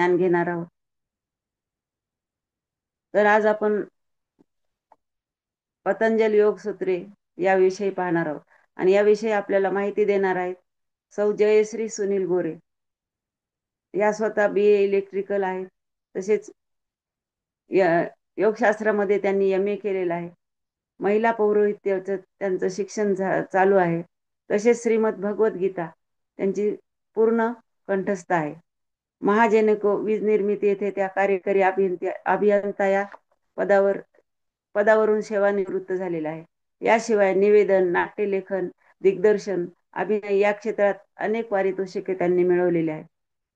ज्ञान घेणार आहोत. तर आज आपण पतंजली योग सूत्रे याविषयी पाहणार आहोत आणि याविषयी आपल्याला माहिती देणार आहेत सौ जयश्री सुनील गोरे. या स्वतः BA इलेक्ट्रिकल आहेत. तसेच योगशास्त्रामध्ये त्यांनी MA केलेलं आहे. महिला पौरोहित्याचं त्यांचं शिक्षण चालू आहे. तसेच श्रीमद भगवद्गीता त्यांची पूर्ण कंठस्थ आहे. महाजेनको वीज निर्मिती येथे त्या कार्यकारी अभियंता या पदावरून सेवानिवृत्त झालेला आहे. याशिवाय निवेदन, नाट्यलेखन, दिग्दर्शन, अभिनय या क्षेत्रात अनेक पारितोषिके त्यांनी मिळवलेली आहे.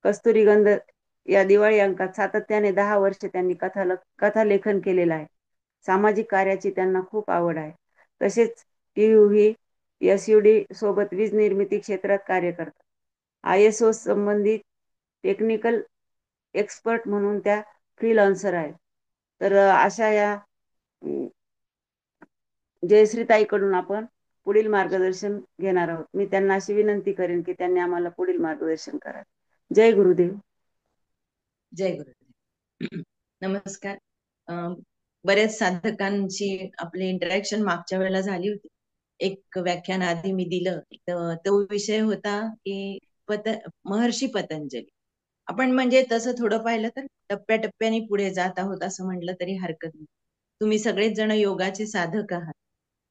कस्तुरीगंध या दिवाळी अंकात सातत्याने 10 वर्ष त्यांनी कथालेखन केलेलं आहे. सामाजिक कार्याची त्यांना खूप आवड आहे. तसेच TUV SUD सोबत वीज निर्मिती क्षेत्रात कार्य करतात. ISO संबंधित टेक्निकल एक्सपर्ट म्हणून त्या फ्रीलान्सर आहेत. तर अशा या जयश्रीताईकडून आपण पुढील मार्गदर्शन घेणार आहोत. मी त्यांना अशी विनंती करेन की त्यांनी आम्हाला पुढील मार्गदर्शन करावे. जय गुरुदेव. जय गुरुदेव. नमस्कार. बऱ्याच साधकांची आपली इंटरॅक्शन मागच्या वेळेला झाली होती. एक व्याख्यान आधी मी दिलं, तो विषय होता की महर्षी पतंजली. आपण म्हणजे तसं थोडं पाहिलं तर टप्प्याटप्प्याने पुढे जात आहोत असं म्हटलं तरी हरकत नाही. तुम्ही सगळेच जण योगाचे साधक आहात,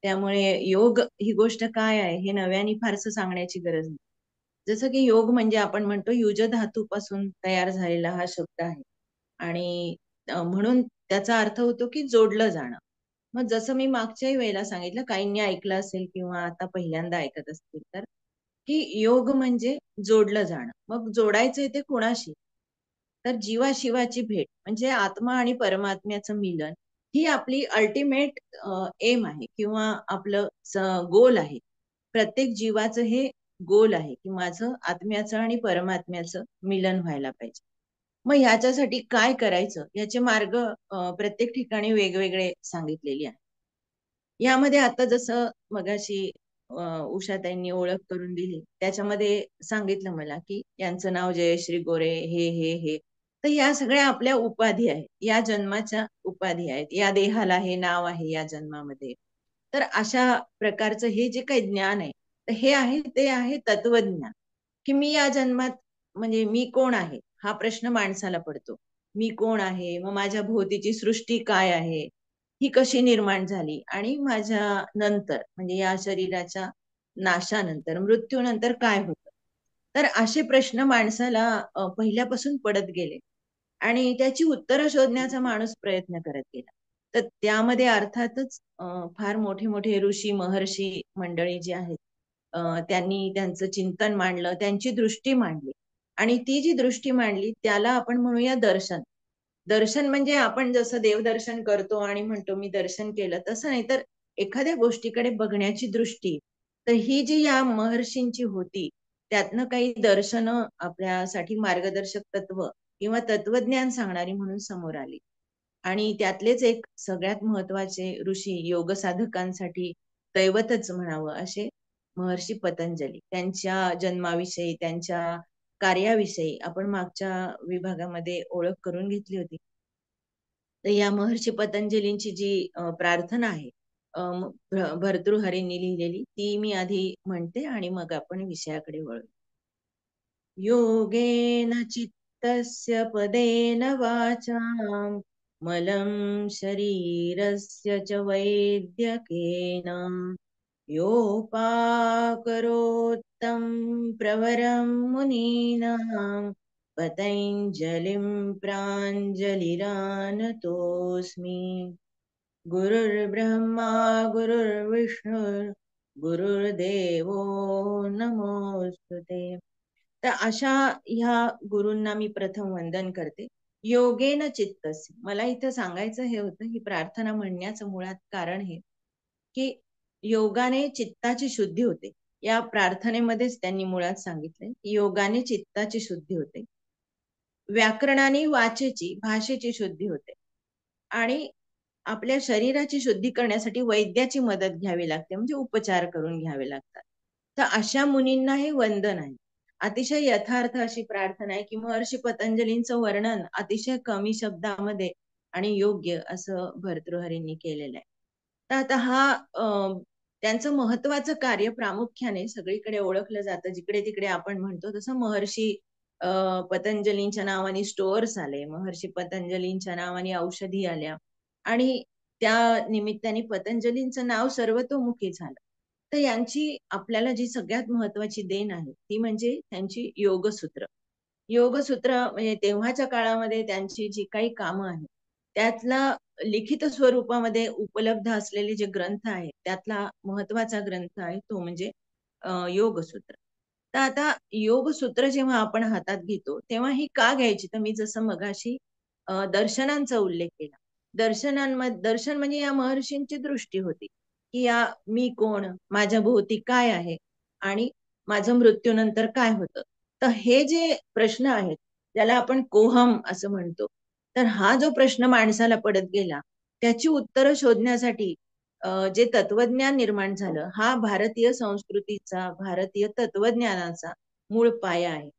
त्यामुळे योग ही गोष्ट काय आहे हे नव्याने फारसं सांगण्याची गरज नाही. जसं की योग म्हणजे आपण म्हणतो युज धातूपासून तयार झालेला हा शब्द आहे आणि म्हणून त्याचा अर्थ होतो की जोडलं जाणं. मग जसं मी मागच्याही वेळेला सांगितलं, काहींनी ऐकलं असेल किंवा आता पहिल्यांदा ऐकत असतील तर, की योग म्हणजे जोडलं जाणं. मग जोडायचंय ते कोणाशी? तर जीवाशिवाची भेट म्हणजे आत्मा आणि परमात्म्याचं मिलन ही आपली अल्टिमेट एम आहे किंवा आपलं गोल आहे. प्रत्येक जीवाचं हे गोल आहे की माझं आत्म्याचं आणि परमात्म्याचं मिलन व्हायला पाहिजे. मग ह्याच्यासाठी काय करायचं याचे मार्ग प्रत्येक ठिकाणी वेगवेगळे सांगितलेले आहे. यामध्ये आता जसं मगाशी उषाताईंनी ओळख करून दिली, त्याच्यामध्ये सांगितलं मला की यांचं नाव जयश्री गोरे, हे तर या सगळ्या आपल्या उपाधी आहेत, या जन्माच्या उपाधी आहेत, या देहाला हे नाव आहे या जन्मामध्ये. तर अशा प्रकारचं हे जे काही ज्ञान आहे, तर हे आहे ते आहे तत्वज्ञान. की मी या जन्मात म्हणजे मी कोण आहे हा प्रश्न माणसाला पडतो. मी कोण आहे, मग माझ्या भोवतीची सृष्टी काय आहे, ही कशी निर्माण झाली आणि माझ्या नंतर म्हणजे या शरीराच्या नाशानंतर मृत्यूनंतर काय होतं. तर असे प्रश्न माणसाला पहिल्यापासून पडत गेले आणि त्याची उत्तरं शोधण्याचा माणूस प्रयत्न करत गेला. तर त्यामध्ये अर्थातच फार मोठे मोठे ऋषी महर्षी मंडळी जी आहेत, त्यांनी त्यांचं चिंतन मांडलं, त्यांची दृष्टी मांडली आणि ती जी दृष्टी मांडली त्याला आपण म्हणूया दर्शन. दर्शन म्हणजे आपण जसं देवदर्शन करतो आणि म्हणतो मी दर्शन केलं, तसं नाही, तर एखाद्या गोष्टीकडे बघण्याची दृष्टी. तर ही जी या महर्षींची होती, त्यातनं काही दर्शनं आपल्यासाठी मार्गदर्शक तत्व किंवा तत्वज्ञान सांगणारी म्हणून समोर आली. आणि त्यातलेच एक सगळ्यात महत्वाचे ऋषी योग साधकांसाठी दैवतच म्हणावं असे महर्षी पतंजली. त्यांच्या जन्माविषयी, त्यांच्या कार्याविषयी आपण मागच्या विभागामध्ये ओळख करून घेतली होती. तर या महर्षी पतंजलींची जी प्रार्थना आहे, भर्तृहरींनी लिहिलेली, ती मी आधी म्हणते आणि मग आपण विषयाकडे वळू. योगेन चित्तस्य पदेन वाचां मलं शरीरस्य च वैद्यकेन योपाकरोत्तं प्रवरं मुनीनां पतञ्जलिं प्राञ्जलिरानतोऽस्मि। गुरुर्ब्रह्मा गुरुर्विष्णुर् गुरुर्देवो नमोस्तुते। तर अशा ह्या गुरूंना मी प्रथम वंदन करते. योगेन चित्तस्य, मला इथं सांगायचं हे होतं, ही प्रार्थना म्हणण्याचं मुळात कारण हे की योगाने चित्ताची शुद्धी होते. या प्रार्थनेमध्येच त्यांनी मुळात सांगितलंय की योगाने चित्ताची शुद्धी होते, व्याकरणाने वाचेची भाषेची शुद्धी होते आणि आपल्या शरीराची शुद्धी करण्यासाठी वैद्याची मदत घ्यावी लागते, म्हणजे उपचार करून घ्यावे लागतात. तर अशा मुनींना हे वंदन आहे. अतिशय यथार्थ अशी प्रार्थना आहे की महर्षी पतंजलींचं वर्णन अतिशय कमी शब्दामध्ये आणि योग्य असं भर्तृहरींनी केलेलं आहे. तर आता हा त्यांचं महत्वाचं कार्य प्रामुख्याने सगळीकडे ओळखलं जातं, जिकडे तिकडे आपण म्हणतो तसं महर्षी पतंजलींच्या नावाने स्टोअर्स आले, महर्षी पतंजलींच्या नावाने औषधी आल्या आणि त्या निमित्ताने पतंजलींचं नाव सर्वतोमुखी झालं. तर यांची आपल्याला जी सगळ्यात महत्वाची देण आहे ती म्हणजे त्यांची योगसूत्र. योगसूत्र म्हणजे तेव्हाच्या काळामध्ये त्यांची जी काही कामं आहेत त्यातला लिखित स्वरूपामध्ये उपलब्ध असलेले जे ग्रंथ आहेत त्यातला महत्वाचा ग्रंथ आहे तो म्हणजे योगसूत्र. तर आता योगसूत्र जेव्हा आपण हातात घेतो तेव्हा ही का घ्यायची, तर मी जसं मगाशी दर्शनांचा उल्लेख केला. दर्शन म्हणजे या महर्षींची दृष्टी होती की या मी कोण, माझ्या भोवती काय आहे आणि माझं मृत्यूनंतर काय होतं. तर हे जे प्रश्न आहेत त्याला आपण कोहम असं म्हणतो. तर हा जो प्रश्न माणसाला पडत गेला त्याची उत्तरं शोधण्यासाठी जे तत्वज्ञान निर्माण झालं हा भारतीय संस्कृतीचा, भारतीय तत्वज्ञानाचा मूळ पाया आहे.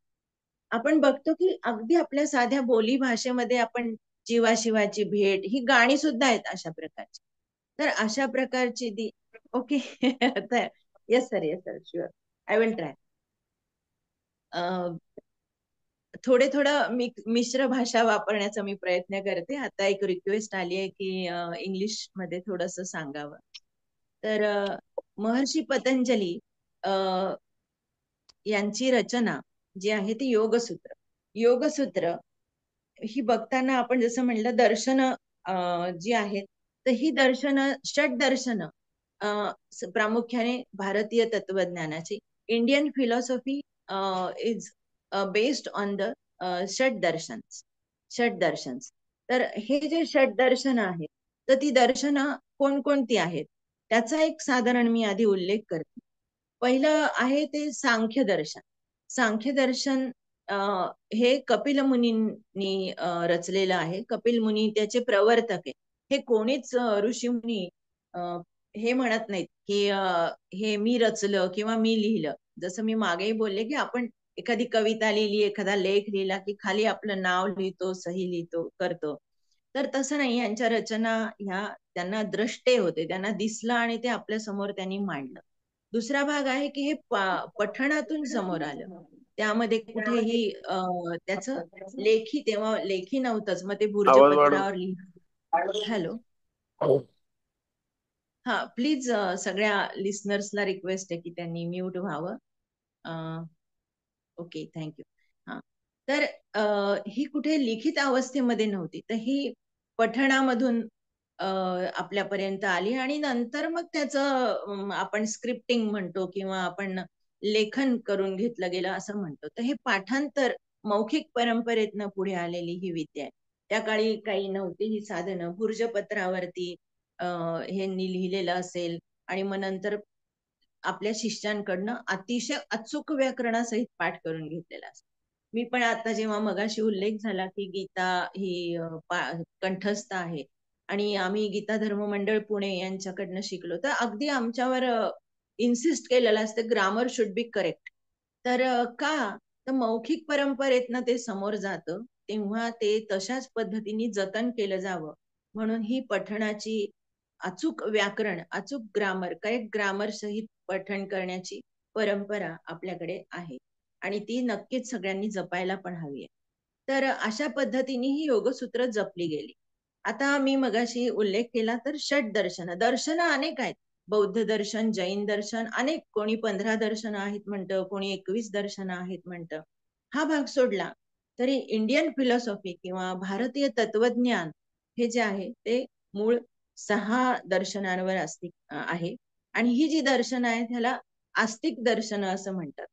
आपण बघतो की अगदी आपल्या साध्या बोली भाषेमध्ये आपण जीवाशिवाची भेट ही गाणी सुद्धा आहेत अशा प्रकारची. तर अशा प्रकारची दी okay. Yes sir, yes sir, sure, I will try. थोडं मिश्र भाषा वापरण्याचा मी प्रयत्न करते. आता एक रिक्वेस्ट आली आहे की इंग्लिश मध्ये थोडस सांगावं. तर महर्षी पतंजली यांची रचना जी आहे ती योगसूत्र. योगसूत्र ही बघताना आपण जसं म्हणलं दर्शन जी आहेत तर ही दर्शन षट दर्शन प्रामुख्याने भारतीय तत्वज्ञानाची Indian philosophy is based on the षट दर्शन. तर हे जे षट दर्शन आहेत तर ती दर्शनं कोणकोणती आहेत त्याचा एक साधारण मी आधी उल्लेख करते. पहिलं आहे ते सांख्य दर्शन. सांख्य दर्शन हे कपिल मुनींनी रचलेलं आहे. कपिल मुनी त्याचे प्रवर्तक आहे. हे कोणीच ऋषी मुनी हे म्हणत नाहीत की हे मी रचलं किंवा मी लिहिलं. जसं मी मागेही बोलले की आपण एखादी कविता लिहिली, एखादा लेख लिहिला की खाली आपलं नाव लिहितो, सही लिहितो, करतो. तर तसं नाही, यांच्या रचना ह्या त्यांना द्रष्टे होते, त्यांना दिसलं आणि ते आपल्या समोर त्यांनी मांडलं. दुसरा भाग आहे की हे पठणातून समोर आलं. त्यामध्ये कुठेही त्याचं लेखी, तेव्हा लेखी नव्हतंच, मग ते आवाज वाढव. भुर्जपत्रावर लिहिलं. हॅलो, हा प्लीज सगळ्या लिस्नर्सला रिक्वेस्ट आहे की त्यांनी म्यूट व्हावं. Okay, thank you. हा, तर ही कुठे लिखित अवस्थेमध्ये नव्हती, तर ही पठणामधून आपल्यापर्यंत आली आणि नंतर मग त्याचं आपण स्क्रिप्टिंग म्हणतो किंवा आपण लेखन करून घेतलं गेलं असं म्हणतो. तर हे पाठांतर मौखिक परंपरेतनं पुढे आलेली ही विद्या आहे. त्या काळी काही नव्हती ही साधनं. भुर्जपत्रावरती ह्यांनी लिहिलेलं असेल आणि मग नंतर आपल्या शिष्यांकडनं अतिशय अचूक व्याकरणासहित पाठ करून घेतलेला असतो. मी पण आता जेव्हा मगाशी उल्लेख झाला की गीता ही कंठस्थ आहे आणि आम्ही गीता धर्म मंडळ पुणे यांच्याकडनं शिकलो, तर अगदी आमच्यावर इन्सिस्ट केलेलं असतं ग्रामर शुड बी करेक्ट. तर का, तर मौखिक परंपरेतनं ते समोर जातं तेव्हा ते तशाच पद्धतीने जतन केलं जावं म्हणून ही पठणाची अचूक व्याकरण, अचूक ग्रामर, करेक्ट ग्रामर सहित पठण करण्याची परंपरा आपल्याकडे आहे आणि ती नक्कीच सगळ्यांनी जपायला पण हवी आहे. तर अशा पद्धतीने ही योगसूत्र जपली गेली. आता मी मगाशी उल्लेख केला तर षट दर्शन अनेक आहेत. बौद्ध दर्शन, जैन दर्शन, अनेक, कोणी 15 दर्शन आहेत म्हणतं, कोणी 21 दर्शन आहेत म्हणतं. हा भाग सोडला तरी इंडियन फिलॉसॉफी किंवा भारतीय तत्वज्ञान हे जे आहे ते मूळ 6 दर्शनांवर आहे आणि ही जी दर्शन आहे त्याला आस्तिक दर्शन असं म्हणतात.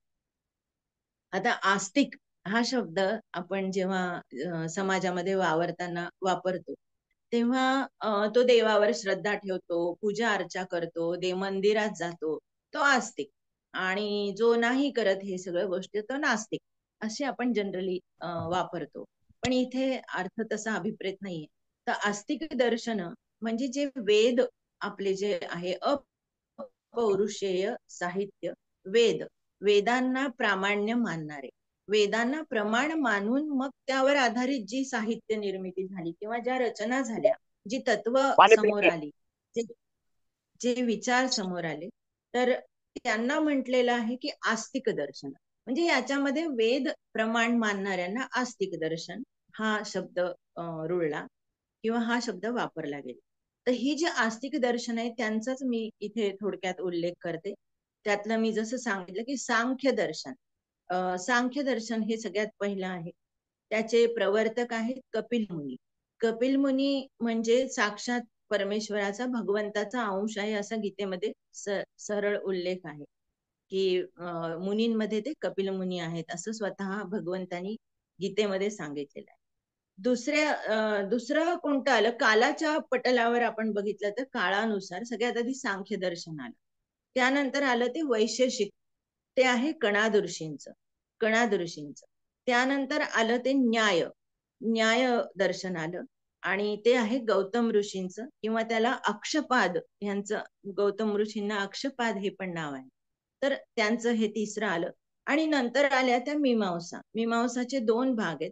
आता आस्तिक हा शब्द आपण जेव्हा समाजामध्ये वावरताना वापरतो तेव्हा तो देवावर श्रद्धा ठेवतो, पूजा अर्चा करतो, देव मंदिरात जातो, तो आस्तिक. आणि जो नाही करत हे सगळ्या गोष्टी तो नास्तिक असे आपण जनरली वापरतो. पण इथे अर्थ तसा अभिप्रेत नाहीये. तर आस्तिक दर्शन म्हणजे जे वेद आपले जे आहे अपौरुषेय साहित्य, वेद वेदांना प्रामाण्य मानणारे, वेदांना प्रमाण मानून मग त्यावर आधारित जी साहित्य निर्मिती झाली किंवा ज्या रचना झाल्या, जी तत्व पाणी समोर पिलं. आली, जे जे विचार समोर आले, तर त्यांना म्हटलेलं आहे की आस्तिक दर्शन. म्हणजे याच्यामध्ये वेद प्रमाण मानणाऱ्यांना आस्तिक दर्शन हा शब्द रुळला किंवा हा शब्द वापरला गेला. तर ही जी आस्तिक दर्शन आहे त्यांचाच मी इथे थोडक्यात उल्लेख करते. त्यातलं मी जसं सांगितलं की सांख्य दर्शन. सांख्य दर्शन हे सगळ्यात पहिलं आहे. त्याचे प्रवर्तक आहेत कपिल मुनी. कपिल मुनी म्हणजे साक्षात परमेश्वराचा, भगवंताचा अंश आहे असा गीतेमध्ये सरळ उल्लेख आहे की मुनींमध्ये ते कपिल मुनी आहेत असं स्वतः भगवंतानी गीतेमध्ये सांगितलेलं आहे. दुसरं कोणतं आलं, कालाच्या पटलावर आपण बघितलं तर काळानुसार सगळ्यात आधी सांख्य दर्शन आलं. त्यानंतर आलं ते वैशेषिक, ते आहे कणाद ऋषींचं. कणाद ऋषींचं त्यानंतर आलं ते न्याय दर्शन आलं आणि ते आहे गौतम ऋषींचं, किंवा त्याला अक्षपाद यांचं, गौतम ऋषींना अक्षपाद हे पण नाव आहे, तर त्यांचं हे तिसरं आलं. आणि नंतर आल्या त्या मीमांसा. मीमांसाचे 2 भाग आहेत,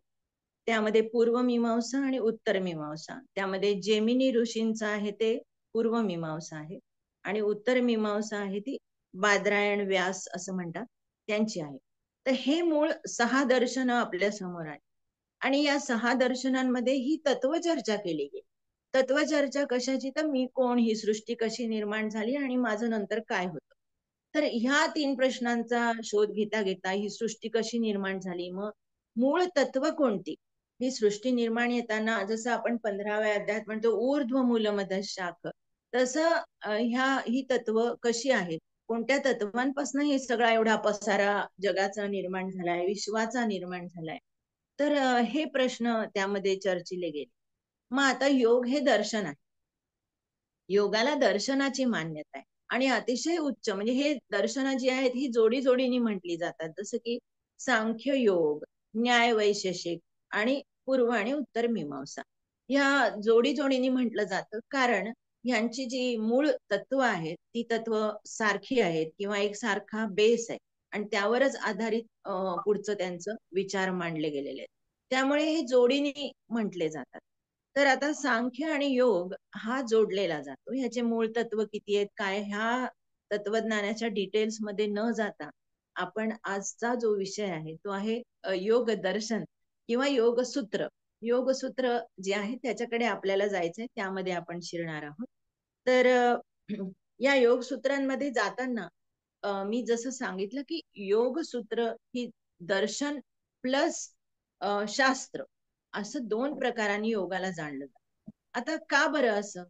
त्यामध्ये पूर्व मीमांसा आणि उत्तर मीमांसा. त्यामध्ये जेमिनी ऋषींचं आहे ते पूर्व मीमांसा आहे आणि उत्तर मीमांसा आहे ती बादरायण व्यास असं म्हणतात त्यांची आहे. तर हे मूळ 6 दर्शनं आपल्या समोर आहे आणि या 6 दर्शनांमध्ये ही तत्वचर्चा केली गेली. तत्वचर्चा कशाची, तर मी कोण, ही सृष्टी कशी निर्माण झाली आणि माझं नंतर काय होतं. तर ह्या 3 प्रश्नांचा शोध घेता घेता ही सृष्टी कशी निर्माण झाली, मग मूळ तत्व कोणती, ही सृष्टी निर्माण येताना जसं आपण 15व्या अध्यायात म्हणतो ऊर्ध्व मूलमध शाख, तसं ही तत्व कशी आहेत, कोणत्या तत्वांपासून हे सगळा एवढा पसारा जगाचा निर्माण झालाय, विश्वाचा निर्माण झालाय, तर हे प्रश्न त्यामध्ये चर्चिले गेले. मग आता योग हे दर्शन आहे, योगाला दर्शनाची मान्यता आहे आणि अतिशय उच्च, म्हणजे हे दर्शनं जी आहेत ही जोडी जोडीने म्हटली जातात, जसं की सांख्य योग, न्याय वैशेषिक आणि पूर्व आणि उत्तर मीमांसा, या जोडी जोडीने म्हटलं जातं. कारण ह्यांची जी मूळ तत्व आहेत ती तत्व सारखी आहेत किंवा एक सारखा बेस आहे आणि त्यावरच आधारित पुढचं त्यांचं विचार मांडले गेलेले आहेत, त्यामुळे हे जोडीने म्हटले जातात. तर आता सांख्य आणि योग हा जोडलेला जातो. ह्याचे मूळ तत्व किती आहेत, काय, ह्या तत्वज्ञानाच्या डिटेल्स मध्ये न जाता आपण आजचा जो विषय आहे तो आहे योग दर्शन किंवा योगसूत्र. योगसूत्र जे आहे त्याच्याकडे आपल्याला जायचंय, त्यामध्ये आपण शिरणार आहोत. तर या योगसूत्रांमध्ये जाताना मी जसं सांगितलं की योगसूत्र ही दर्शन प्लस शास्त्र असं 2 प्रकारांनी योगाला जाणलं जातं. आता का बरं असं,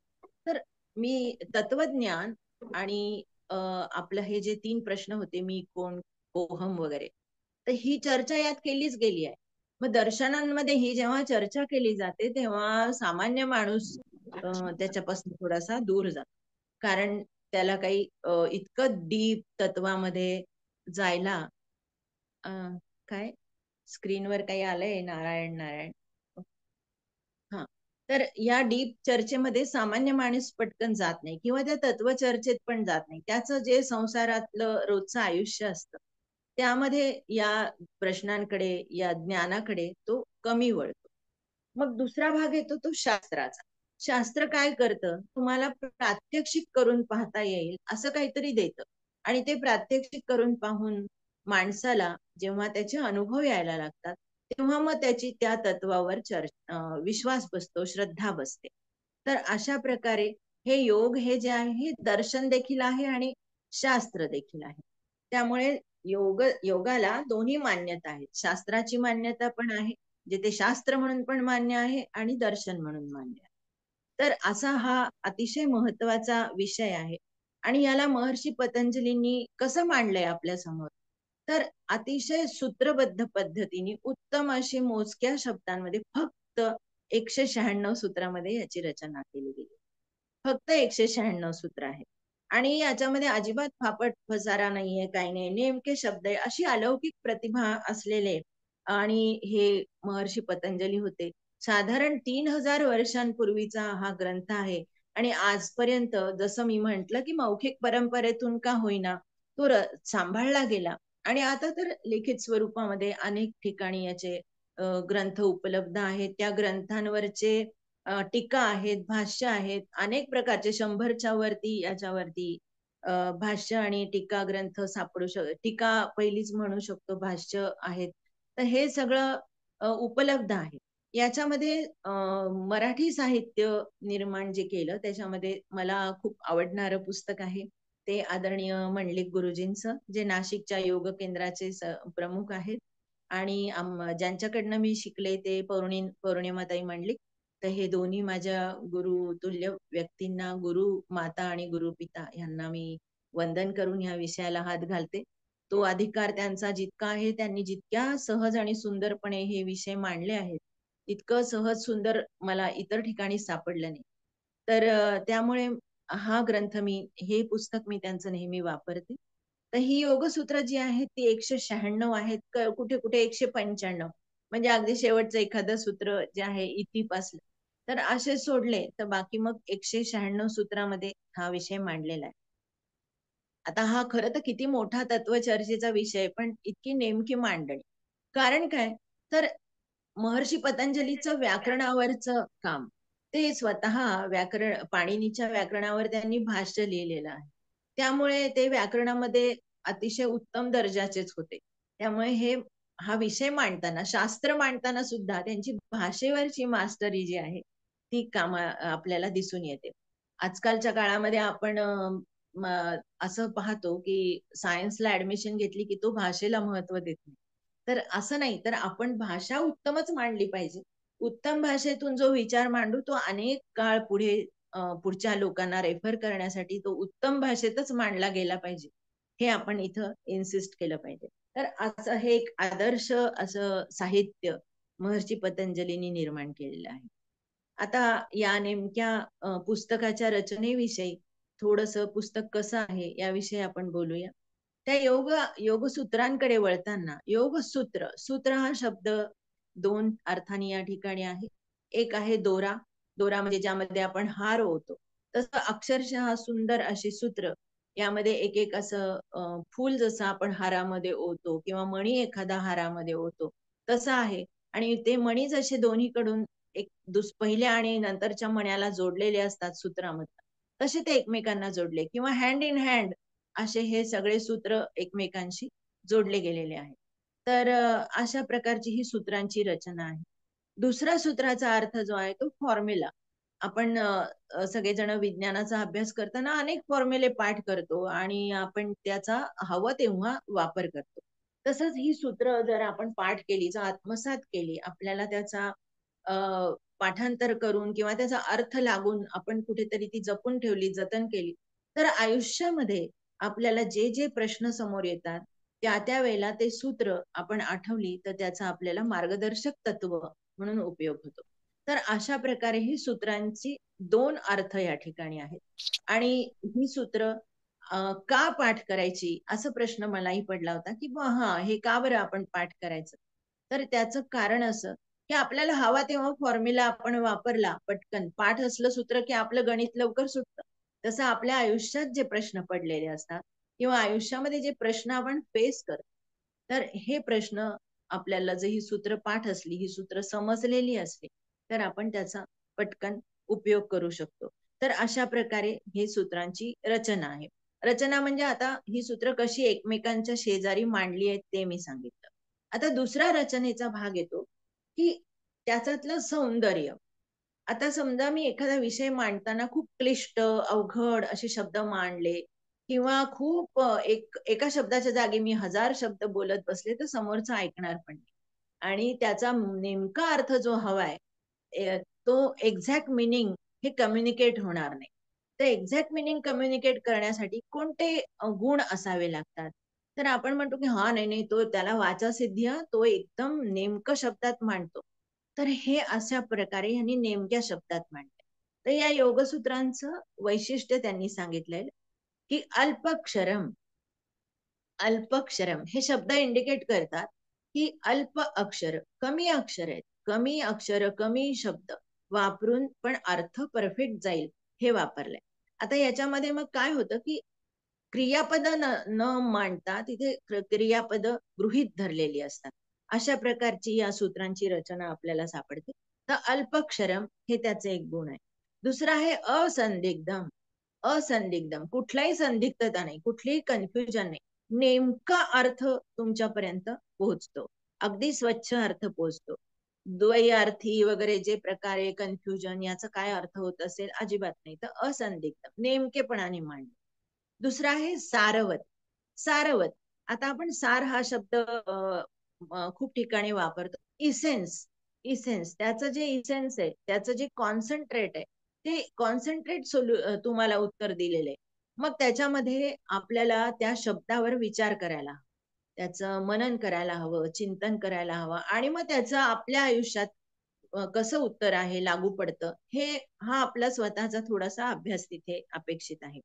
तर मी तत्वज्ञान आणि आपलं हे जे 3 प्रश्न होते, मी कोण, कोहम वगैरे, तर ही चर्चा यात केलीच गेली आहे. मग दर्शनांमध्ये ही जेव्हा चर्चा केली जाते तेव्हा सामान्य माणूस त्याच्यापासून थोडासा दूर जातो, कारण त्याला काही इतकं डीप तत्वामध्ये जायला काय स्क्रीनवर काही आलंय, नारायण नारायण, हा, तर या डीप चर्चेमध्ये सामान्य माणूस पटकन जात नाही किंवा त्या तत्व चर्चेत पण जात नाही. त्याचं जे संसारातलं रोजचं आयुष्य असतं त्यामध्ये या प्रश्नांकडे, या ज्ञानाकडे तो कमी वळतो. मग दुसरा भाग येतो तो शास्त्राचा. शास्त्र काय करतं, तुम्हाला प्रात्यक्षिक करून पाहता येईल असं काहीतरी देतं आणि ते प्रात्यक्षिक करून पाहून माणसाला जेव्हा त्याचे अनुभव यायला लागतात तेव्हा मग त्याची त्या तत्वावर विश्वास बसतो, श्रद्धा बसते. तर अशा प्रकारे हे योग हे जे आहे हे दर्शन देखील आहे आणि शास्त्र देखील आहे. त्यामुळे योगाला दोन्ही मान्यता आहेत, शास्त्राची मान्यता पण आहे, जे ते शास्त्र म्हणून पण मान्य आहे आणि दर्शन म्हणून मान्य आहे. तर असा हा अतिशय महत्वाचा विषय आहे आणि याला महर्षी पतंजलींनी कसं मांडलंय आपल्या समोर, तर अतिशय सूत्रबद्ध पद्धतीने उत्तम अशी मोजक्या शब्दांमध्ये फक्त 196 सूत्रामध्ये याची रचना केली गेली. फक्त 196 सूत्र आहे आणि याच्यामध्ये अजिबात फापट फसारा नाहीये, काही नाही, नेमके शब्द आहे. अशी अलौकिक प्रतिभा असलेले आणि हे महर्षी पतंजली होते. साधारण 3000 वर्षांपूर्वीचा हा ग्रंथ आहे आणि आजपर्यंत जसं मी म्हंटल की मौखिक परंपरेतून का होईना तो सांभाळला गेला आणि आता तर लिखित स्वरूपामध्ये अनेक ठिकाणी याचे ग्रंथ उपलब्ध आहेत. त्या ग्रंथांवरचे टीका आहेत, भाष्य आहेत, अनेक प्रकारचे 100च्या वरती याच्यावरती भाष्य आणि टीका ग्रंथ सापडू टीका पहिलीच म्हणू शकतो, भाष्य आहेत. तर हे सगळं उपलब्ध आहे. याच्यामध्ये मराठी साहित्य निर्माण जे केलं त्याच्यामध्ये मला खूप आवडणारं पुस्तक आहे. ते आदरणीय मंडलिक गुरुजींचं, जे नाशिकच्या योग केंद्राचे प्रमुख आहेत आणि ज्यांच्याकडनं मी शिकले ते पौर्णिमाताई मंडलिक. तर हे दोन्ही माझ्या गुरुतुल्य व्यक्तींना, गुरु माता आणि गुरुपिता यांना मी वंदन करून या विषयाला हात घालते. तो अधिकार त्यांचा जितका आहे, त्यांनी जितक्या सहज आणि सुंदरपणे हे विषय मांडले आहेत, इतकं सहज सुंदर मला इतर ठिकाणी सापडलं नाही. तर त्यामुळे हा ग्रंथ हे पुस्तक मी त्यांचं नेहमी वापरते. तर ही योगसूत्र जी आहेत ती 196 आहेत, कुठे कुठे 195, म्हणजे अगदी शेवटचं एखादं सूत्र जे आहे इतिपासलं, तर असे सोडले तर बाकी मग 196 सूत्रामध्ये हा विषय मांडलेला आहे. आता हा खरं तर किती मोठा तत्वचर्चेचा विषय, पण इतकी नेमकी मांडणी. कारण काय, तर महर्षी पतंजलीचं व्याकरणावरचं काम, ते स्वतः पाणिनीच्या व्याकरणावर त्यांनी भाष्य लिहिलेलं आहे. त्यामुळे ते व्याकरणामध्ये अतिशय उत्तम दर्जाचेच होते. त्यामुळे हा विषय मांडताना, शास्त्र मांडताना सुद्धा त्यांची भाषेवरची मास्टरी जी आहे ती आपल्याला दिसून येते. आजकालच्या काळामध्ये आपण असं पाहतो की सायन्सला ऍडमिशन घेतली की तो भाषेला महत्व देत नाही. तर असं नाही, तर आपण भाषा उत्तमच मांडली पाहिजे. उत्तम भाषेतून जो विचार मांडू तो अनेक काळ पुढे पुढच्या लोकांना रेफर करण्यासाठी तो उत्तम भाषेतच मांडला गेला पाहिजे. हे आपण इथं इन्सिस्ट केलं पाहिजे. तर असं हे एक आदर्श असं साहित्य महर्षी पतंजलींनी निर्माण केलेलं आहे. आता या नेमक्या पुस्तकाच्या रचनेविषयी थोडंसं पुस्तक कसं आहे याविषयी आपण बोलूया. त्या योगसूत्रांकडे वळताना, योगसूत्र, सूत्र हा शब्द दोन अर्थाने या ठिकाणी आहे. एक आहे दोरा, दोरा म्हणजे ज्यामध्ये आपण हार ओवतो. तसं अक्षरशः सुंदर अशी सूत्र, यामध्ये एक एक असं फूल जसं आपण हारामध्ये ओवतो किंवा मणी एखादा हारामध्ये ओवतो तसं आहे. आणि ते मणी जसे दोन्हीकडून एक पहिल्या आणि नंतरच्या मण्याला जोडलेले असतात सूत्रामध्ये, तसे ते एकमेकांना जोडले किंवा हँड इन हँड असे हे सगळे सूत्र एकमेकांशी जोडले गेलेले आहेत. तर अशा प्रकारची ही सूत्रांची रचना आहे. दुसरा सूत्राचा अर्थ जो आहे तो फॉर्म्युला. आपण सगळेजण विज्ञानाचा अभ्यास करताना अनेक फॉर्म्युले पाठ करतो आणि आपण त्याचा हवं तेव्हा वापर करतो. तसंच ही सूत्र जर आपण पाठ केली, जर आत्मसात केली, आपल्याला त्याचा अ, पाठांतर करून किंवा त्याचा अर्थ लागून आपण कुठेतरी ती जपून ठेवली, जतन केली, तर आयुष्यामध्ये आपल्याला जे जे प्रश्न समोर येतात, त्या वेळेला ते सूत्र आपण आठवली तर त्याचा आपल्याला मार्गदर्शक तत्व म्हणून उपयोग होतो. तर अशा प्रकारे ही सूत्रांची दोन अर्थ या ठिकाणी आहेत. आणि ही सूत्र का पाठ करायची असा प्रश्न मलाही पडला होता, की हे का बरं आपण पाठ करायचं? तर त्याचं कारण असं, की आपल्याला हवा तेव्हा फॉर्म्युला आपण वापरला पटकन, पाठ असलं सूत्र की आपलं गणित लवकर सुटतं. तसं आपल्या आयुष्यात जे प्रश्न पडलेले असतात किंवा आयुष्यामध्ये जे प्रश्न आपण फेस करतो, तर हे प्रश्न आपल्याला जर ही सूत्र पाठ असली, ही सूत्र समजलेली असली, तर आपण त्याचा पटकन उपयोग करू शकतो. तर अशा प्रकारे हे सूत्रांची रचना आहे. रचना म्हणजे आता ही सूत्र कशी एकमेकांच्या शेजारी मांडली आहेत ते मी सांगितलं. आता दुसरा रचनेचा भाग येतो, की त्याच्यातलं सौंदर्य. आता समजा मी एखादा विषय मांडताना खूप क्लिष्ट, अवघड असे शब्द मांडले किंवा खूप एका शब्दाच्या जागी मी 1000 शब्द बोलत बसले, तर समोरचा ऐकणार पण नाही. आणि त्याचा नेमका अर्थ जो हवाय, तो एक्झॅक्ट मीनिंग हे कम्युनिकेट होणार नाही. तर एक्झॅक्ट मीनिंग कम्युनिकेट करण्यासाठी कोणते गुण असावे लागतात? तर आपण म्हणतो, की "हां, नाही, नाही, तो त्याला वाचासिद्धी हां, तो एकदम नेमकं शब्दात मांडतो." तर हे अशा प्रकारे ह्यांनी नेमक्या शब्दात मांडलंय. तर या योगसूत्रांचं वैशिष्ट्य त्यांनी सांगितलंय, की अल्पक्षरम हे शब्द इंडिकेट करतात, की अल्प अक्षर, कमी अक्षर आहेत. कमी अक्षर, कमी शब्द वापरून पण अर्थ परफेक्ट जाईल हे वापरलंय. आता याच्यामध्ये मग काय होतं, की क्रियापद न मांडता तिथे क्रियापद गृहीत धरलेली असतात. अशा प्रकारची या सूत्रांची रचना आपल्याला सापडते. तर अल्पक्षरम हे त्याचे एक गुण आहे. दुसरं आहे असंदिग्धम. असंदिग्धम, कुठलाही संदिग्धता नाही, कुठलीही कन्फ्युजन नाही, नेमका अर्थ तुमच्यापर्यंत पोहोचतो, अगदी स्वच्छ अर्थ पोहोचतो. द्वयार्थी वगैरे जे प्रकारे कन्फ्युजन, याचा काय अर्थ होत असेल, अजिबात नाही. तर असंदिग्ध, नेमकेपणाने मांडणे. दुसरं आहे सारवत. सारवत, आता आपण सार हा शब्द खूप ठिकाणी वापरतो. इसेन्स, इसेन्स, त्याचं जे इसेन्स आहे, त्याचं जे कॉन्सन्ट्रेट आहे, ते कॉन्सन्ट्रेट तुम्हाला उत्तर दिलेलं आहे. मग त्याच्यामध्ये आपल्याला त्या शब्दावर विचार करायला, त्याचं मनन करायला हवं, चिंतन करायला हवं, आणि मग त्याचं आपल्या आयुष्यात कसं उत्तर आहे, लागू पडतं, हे हा आपला स्वतःचा थोडासा अभ्यास तिथे अपेक्षित आहे.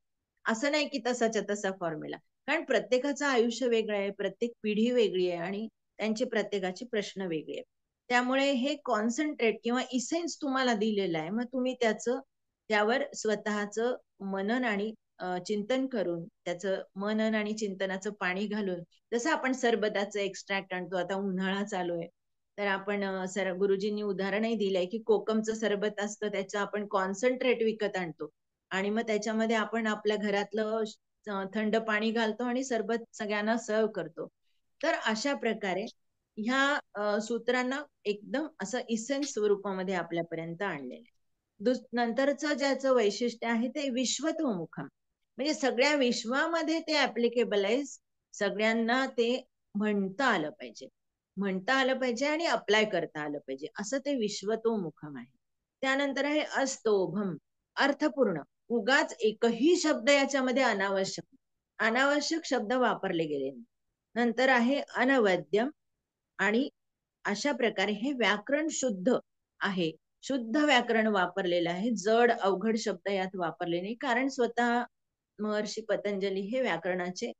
असं नाही की तसाच्या तसा फॉर्म्युला, कारण प्रत्येकाचं आयुष्य वेगळं आहे, प्रत्येक पिढी वेगळी आहे, आणि त्यांचे प्रत्येकाचे प्रश्न वेगळे आहेत. त्यामुळे हे कॉन्सन्ट्रेट किंवा इसेन्स तुम्हाला दिलेलं आहे, मग तुम्ही त्यावर स्वतःचं मनन आणि चिंतन करून, त्याचं मनन आणि चिंतनाचं पाणी घालून, जसं आपण सरबताचं एक्स्ट्रॅक्ट आणतो, आता उन्हाळा चालू आहे, तर आपण सर गुरुजींनी उदाहरणही दिलंय की कोकमचं सरबत असतं, त्याचं आपण कॉन्सन्ट्रेट विकत आणतो, आणि मग त्याच्यामध्ये आपण आपल्या घरातलं थंड पाणी घालतो आणि सरबत सगळ्यांना सर्व करतो. तर अशा प्रकारे ह्या सूत्रांना एकदम असं इसेन्स स्वरूपामध्ये आपल्यापर्यंत आणलेलं आहे. नंतरचं ज्याचं वैशिष्ट्य आहे ते विश्वतोमुखम, म्हणजे सगळ्या विश्वामध्ये ते ऍप्लिकेबल आहे, सगळ्यांना ते म्हणता आलं पाहिजे, म्हणता आलं पाहिजे आणि अप्लाय करता आलं पाहिजे, असं ते विश्वतोमुखम आहे. त्यानंतर आहे अस्तोभम, अर्थपूर्ण. उगाच एकही शब्द याच्यामध्ये अनावश्यक, अनावश्यक शब्द वापरले गेले नाही. नंतर आहे अनवद्यम, आणि अशा प्रकारे हे व्याकरण शुद्ध आहे, शुद्ध व्याकरण वापरलेलं आहे, जड अवघड शब्द यात वापरले नाही, कारण स्वतः महर्षी पतंजली हे व्याकरणाचे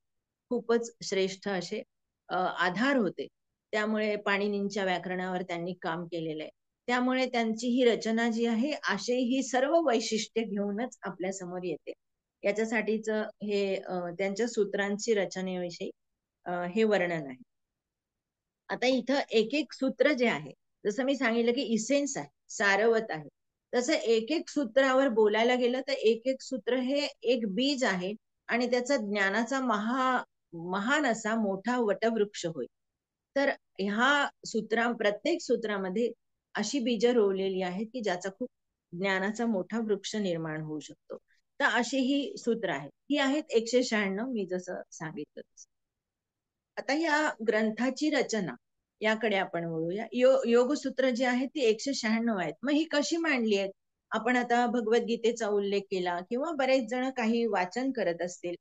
खूपच श्रेष्ठ असे आधार होते. त्यामुळे पाणिनींच्या व्याकरणावर त्यांनी काम केलेलं आहे. त्यामुळे त्यांची ही रचना जी आहे, अशी ही सर्व वैशिष्ट्ये घेऊनच आपल्या समोर येते. याच्यासाठीच हे त्यांच्या सूत्रांची रचनेविषयी हे वर्णन आहे. आता इथं एक एक सूत्र जे आहे, जसं मी सांगितलं की इसेन्स आहे, सारवत आहे, तसं एक एक सूत्रावर बोलायला गेलं तर एक एक सूत्र हे एक बीज आहे, आणि त्याचा ज्ञानाचा महान असा मोठा वटवृक्ष होईल. तर ह्या प्रत्येक सूत्रामध्ये अशी बीज रोवलेली आहेत की ज्याचा खूप ज्ञानाचा मोठा वृक्ष निर्माण होऊ शकतो. तर अशी ही सूत्र आहेत, ही आहेत 196, मी जसं सांगितलं तसं. आता या ग्रंथाची रचना याकडे आपण वळूया. योगसूत्र जी आहेत ती 196 आहेत. मग ही कशी मांडली आहेत? आपण आता भगवद्गीतेचा उल्लेख केला, किंवा बरेच जण काही वाचन करत असतील,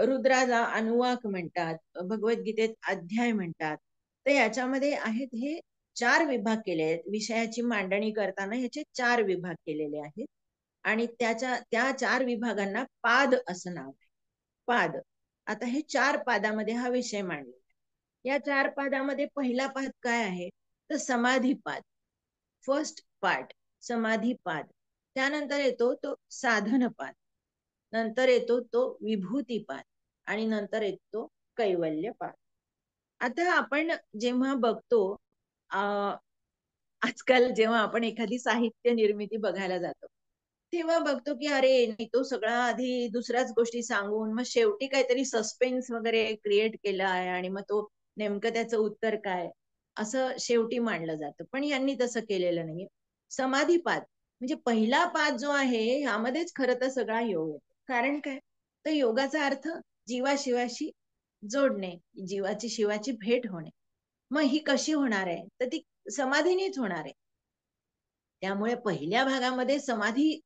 रुद्राला अनुवाक म्हणतात, भगवद्गीतेत अध्याय म्हणतात. तर याच्यामध्ये आहेत हे 4 विभाग केले आहेत. विषयाची मांडणी करताना याचे 4 विभाग केलेले आहेत, आणि त्या 4 विभागांना पाद असं नाव आहे. पाद. आता हे 4 पादामध्ये हा विषय मांडला. या 4 पादामध्ये पहिला पाद काय आहे, तर समाधीपाद, फर्स्ट पार्ट, समाधीपाद. त्यानंतर येतो तो साधनपाद, नंतर येतो तो विभूतीपाद, आणि नंतर येतो कैवल्यपाद. आता आपण जेव्हा बघतो, आजकाल जेव्हा आपण एखादी साहित्य निर्मिती बघायला जातो, तेव्हा बघतो की अरे नाही, तो सगळा आधी दुसऱ्याच गोष्टी सांगून मग शेवटी काहीतरी सस्पेन्स वगैरे क्रिएट केला आहे, आणि मग तो नेमकं त्याचं उत्तर काय, असं शेवटी मांडलं जातं. पण यांनी तसं केलेलं नाहीये. समाधीपाद म्हणजे पहिला पाद जो आहे, ह्यामध्येच खरं तर सगळा योग आहे. कारण काय, तर योगाचा अर्थ जीवाशिवाशी जोडणे, जीवाची शिवाची भेट होणे. मग ही कशी होणार आहे, तर ती समाधीनेच होणार आहे. त्यामुळे पहिल्या भागामध्ये समाधी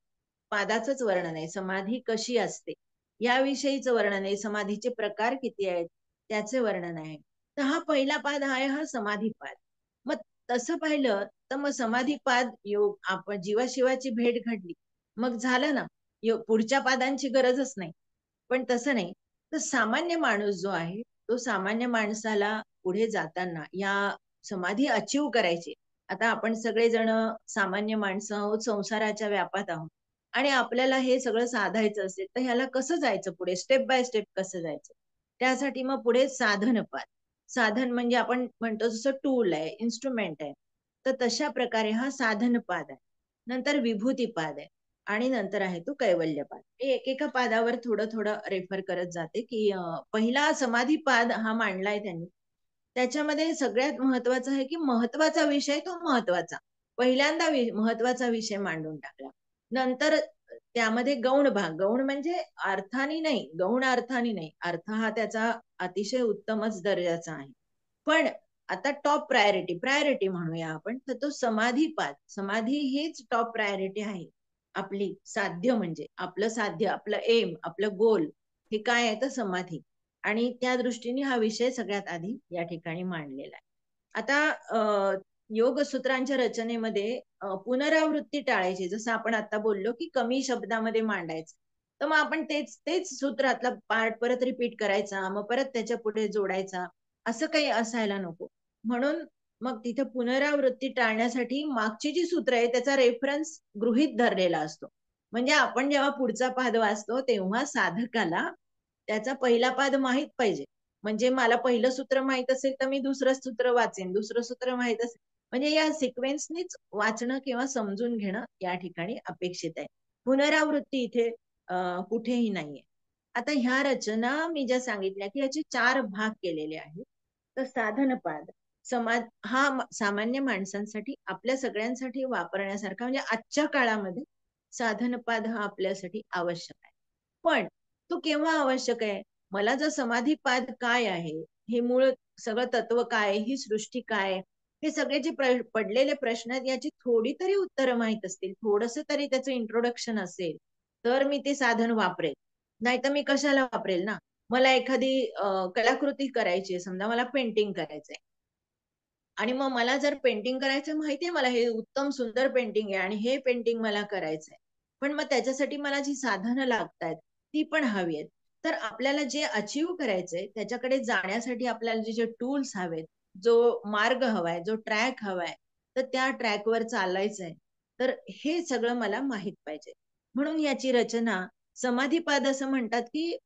पादाचंच वर्णन आहे, समाधी कशी असते याविषयीच वर्णन आहे, समाधीचे प्रकार किती आहेत त्याचे वर्णन आहे. तर हा पहिला पाद आहे, हा समाधीपाद. मग तसं पाहिलं तर मग समाधीपाद योग, आपण जीवाशिवाची भेट घडली, मग झालं ना, पुढच्या पादांची गरजच नाही. पण तसं नाही. तर सामान्य माणूस जो आहे, तो सामान्य माणसाला पुढे जाताना या समाधी अचीव करायची. आता आपण सगळेजण सामान्य माणसं आहोत, संसाराच्या व्यापात आहोत, आणि आपल्याला हे सगळं साधायचं असेल तर ह्याला कसं जायचं पुढे, स्टेप बाय स्टेप कसं जायचं. त्यासाठी मग पुढे साधनपाद. साधन म्हणजे आपण म्हणतो जसं टूल आहे, इन्स्ट्रुमेंट आहे. तर तशा प्रकारे हा साधनपाद आहे. नंतर विभूतीपाद आहे आणि नंतर आहे तो कैवल्यपाद. मी एकेका पादावर थोडं रेफर करत जाते, की पहिला समाधीपाद हा मांडलाय त्यांनी. त्याच्यामध्ये सगळ्यात महत्वाचं आहे, की महत्वाचा विषय तो महत्वाचा. पहिल्यांदा महत्वाचा विषय मांडून टाकला. नंतर त्यामध्ये गौण भाग, गौण म्हणजे अर्थाने नाही, गौण अर्थाने नाही. अर्थ हा त्याचा अतिशय उत्तमच दर्जाचा आहे. पण आता टॉप प्रायोरिटी म्हणूया आपण, तर तो समाधीपाद. समाधी हीच टॉप प्रायोरिटी आहे. आपली साध्य म्हणजे आपलं साध्य, आपलं एम, आपलं गोल हे काय आहे तर समाधी. आणि त्या दृष्टीने हा विषय सगळ्यात आधी या ठिकाणी मांडलेला आहे. आता योगसूत्रांच्या रचनेमध्ये पुनरावृत्ती टाळायची. जसं आपण आता बोललो, की कमी शब्दामध्ये मांडायचं. तर मग आपण तेच तेच सूत्रातला पार्ट परत रिपीट करायचा, मग परत त्याच्या पुढे जोडायचा, असं काही असायला नको. म्हणून मग तिथे पुनरावृत्ती टाळण्यासाठी मागची जी सूत्र आहे त्याचा रेफरन्स गृहीत धरलेला असतो. म्हणजे आपण जेव्हा पुढचा पाद वाचतो तेव्हा साधकाला त्याचा पहिला पाद माहित पाहिजे. म्हणजे मला पहिलं सूत्र माहित असेल तर मी दुसरं सूत्र वाचेन, दुसरं सूत्र माहित असेल म्हणजे या सिक्वेन्सनीच वाचणं किंवा समजून घेणं या ठिकाणी अपेक्षित आहे. पुनरावृत्ती इथे कुठेही नाहीये. आता ह्या रचना मी ज्या सांगितल्या की याचे 4 भाग केलेले आहेत. तर साधनपाद समाज हा सामान्य माणसांसाठी आपल्या सगळ्यांसाठी वापरण्यासारखा म्हणजे आजच्या काळामध्ये साधनपाद हा आपल्यासाठी आवश्यक आहे. पण तो केव्हा आवश्यक आहे? मला जर समाधीपाद काय आहे, हे मूळ सगळं तत्व काय, ही सृष्टी काय, हे सगळे जे पडलेले प्रश्न आहेत याची थोडी तरी उत्तरं माहित असतील, थोडंसं तरी त्याचं इंट्रोडक्शन असेल, तर मी ते साधन वापरेल. नाहीतर मी कशाला वापरेल ना? मला एखादी कलाकृती करायची आहे, समजा मला पेंटिंग करायचंय. आणि मग मला जर पेंटिंग करायचं माहितीये मला हे उत्तम सुंदर पेंटिंग आहे आणि हे पेंटिंग मला करायचंय. पण मग त्याच्यासाठी मला जी साधनं लागतायत, ती पण हवी आहेत. तर आपल्याला जे अचीव्ह करायचंय त्याच्याकडे जाण्यासाठी आपल्याला जे टूल्स हवेत, जो मार्ग हवाय, जो ट्रॅक हवाय, तर त्या ट्रॅकवर चालायचंय. तर हे सगळं मला माहित पाहिजे. म्हणून याची रचना समाधीपाद असं म्हणतात, की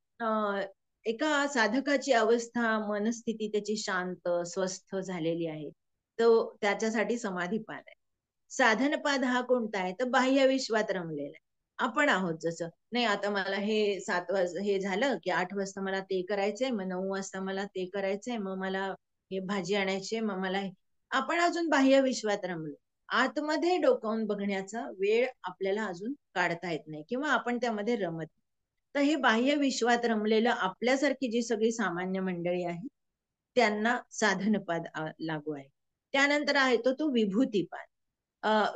एका साधकाची अवस्था, मनस्थिती त्याची शांत, स्वस्थ झालेली आहे. तो त्याच्यासाठी समाधीपाद आहे. साधनपाद हा कोणता आहे? तर बाह्य विश्वात रमलेला आहे. आपण आहोत जसं. नाही आता मला हे 7 वाजता हे झालं, की 8 वाजता मला ते करायचंय, मग 9 वाजता मला ते करायचंय, मग मला हे भाजी आणायची आहे, मग मला हे आपण अजून बाह्य विश्वात रमलो. आतमध्ये डोकावून बघण्याचा वेळ आपल्याला अजून काढता येत नाही किंवा आपण त्यामध्ये रमत नाही. तर हे बाह्य विश्वात रमलेलं आपल्यासारखी जी सगळी सामान्य मंडळी आहे, त्यांना साधनपाद लागू आहे. त्यानंतर आहे तो विभूतीपाद.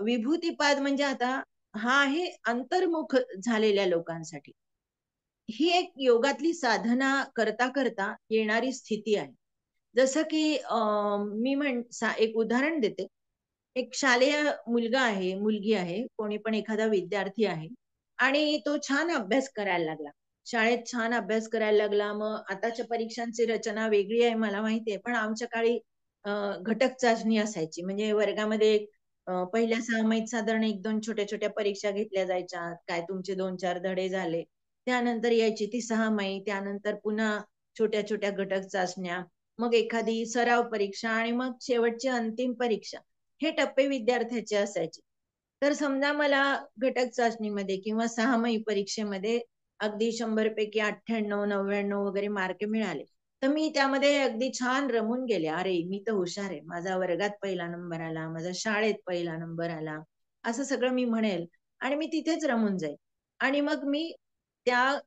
विभूतीपाद म्हणजे आता हा आहे अंतर्मुख झालेल्या लोकांसाठी. ही एक योगातली साधना करता करता येणारी स्थिती आहे. जसं की मी एक उदाहरण देते. एक शालेय मुलगा आहे, मुलगी आहे, कोणी पण एखादा विद्यार्थी आहे आणि तो छान अभ्यास करायला लागला. शाळेत छान अभ्यास करायला लागला. मग आताच्या परीक्षांची रचना वेगळी आहे मला माहिती आहे. पण आमच्या काळी घटक चाचणी असायची. म्हणजे वर्गामध्ये पहिल्या सहामाहीत साधारण 1-2 छोट्या-छोट्या परीक्षा घेतल्या जायच्या. काय तुमचे 2-4 धडे झाले. त्यानंतर यायची ती सहामाही, त्यानंतर पुन्हा छोट्या-छोट्या घटक चाचण्या, मग एखादी सराव परीक्षा आणि मग शेवटची अंतिम परीक्षा. हे टप्पे विद्यार्थ्याचे असायचे. तर समजा मला घटक चाचणीमध्ये किंवा सहामाही परीक्षेमध्ये अगदी 100 पैकी 98, 99 वगैरे मार्क मिळाले. तर मी त्यामध्ये अगदी छान रमून गेले. अरे, मी तर हुशार आहे. माझा वर्गात पहिला नंबर आला, माझा शाळेत पहिला नंबर आला. असं सगळं मी म्हणेल आणि मी तिथेच रमून जाईल. आणि मग मी त्या